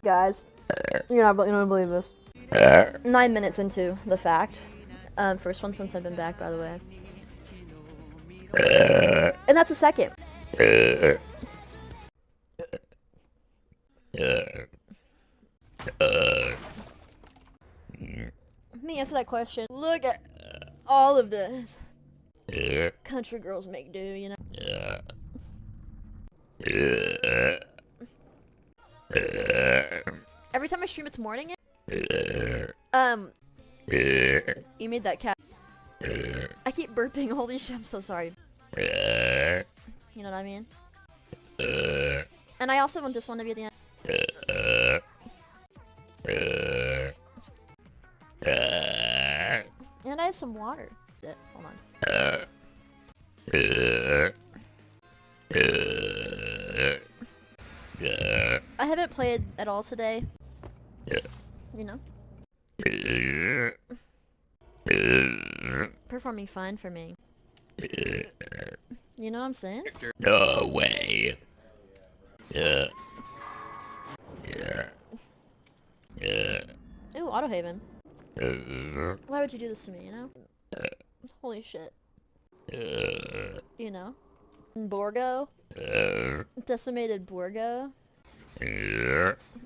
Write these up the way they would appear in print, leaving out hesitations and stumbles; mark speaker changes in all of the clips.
Speaker 1: Guys, you're not gonna believe this. 9 minutes into the fact. First one since I've been back, by the way. And that's the second. Let me answer that question. Look at all of this. Country girls make do, you know? Every time I stream, it's morning. You made that cat. I keep burping. Holy shit, I'm so sorry. You know what I mean? And I also want this one to be at the end. And I have some water. Hold on. I haven't played at all today. You know? Performing fine for me. You know what I'm saying?
Speaker 2: No way.
Speaker 1: Ooh, Auto Haven. Why would you do this to me, you know? Holy shit. You know? Borgo? Decimated Borgo?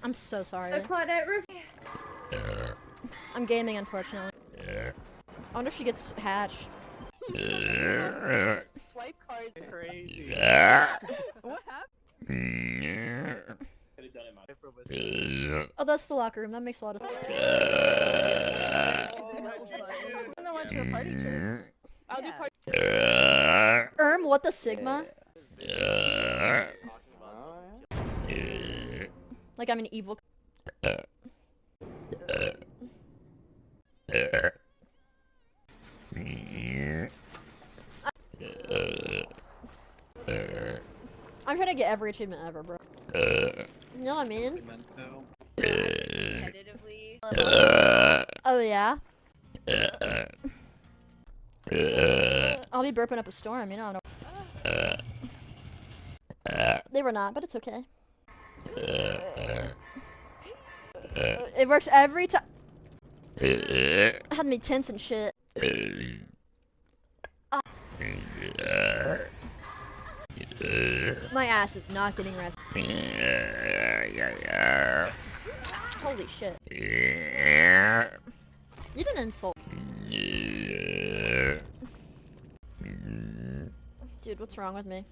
Speaker 1: I'm so sorry. I'm gaming, unfortunately. I wonder if she gets hatched.
Speaker 3: Swipe cards crazy. What happened?
Speaker 1: Oh, that's the locker room. That makes a lot of sense.
Speaker 3: I'll do party.
Speaker 1: What the Sigma? Like I'm an evil. I'm trying to get every achievement ever, bro. You know what I mean? Oh yeah? I'll be burping up a storm, you know? They were not, but it's okay. It works every time. Had me tense and shit. My ass is not getting rest. Holy shit. You didn't insult. Dude, what's wrong with me?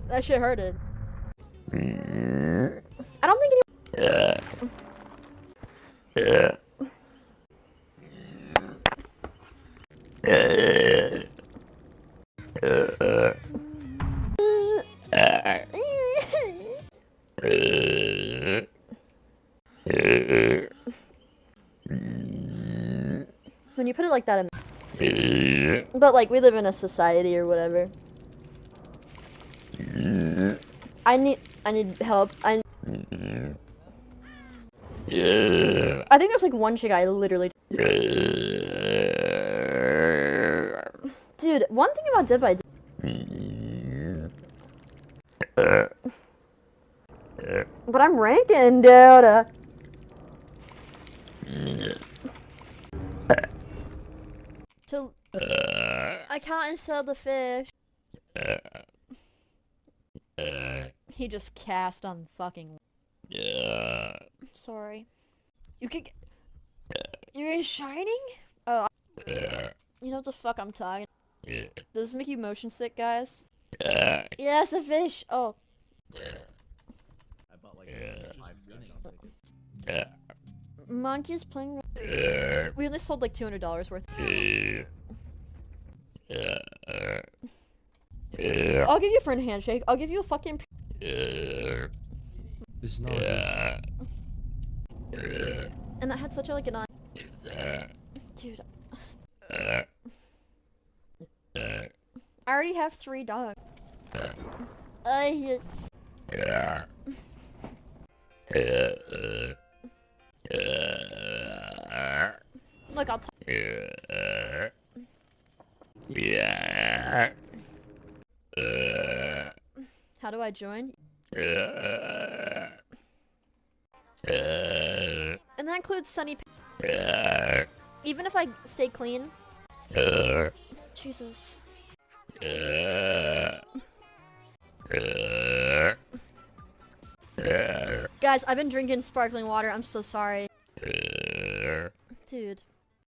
Speaker 1: That shit hurted. I don't think when you put it like that, but like we live in a society or whatever. I need help. I think there's like one chick I literally. Dude, one thing about Dead by Day. But I'm ranking, dude. I can't sell the fish. He just cast on fucking. Sorry. You could. You're shining? Oh. You know what the fuck I'm talking. Does this make you motion sick, guys? Yes, a fish. Oh.
Speaker 4: I bought like 5 spinning tickets.
Speaker 1: Monkey's playing. We only sold like $200 worth. I'll give you a friend handshake. I'll give you a fucking.
Speaker 4: This is not.
Speaker 1: And that had such a like an. Dude. I already have 3 dogs. Look, I'll How do I join? And that includes Sunny. Even if I stay clean. Jesus. Guys, I've been drinking sparkling water. I'm so sorry. Dude.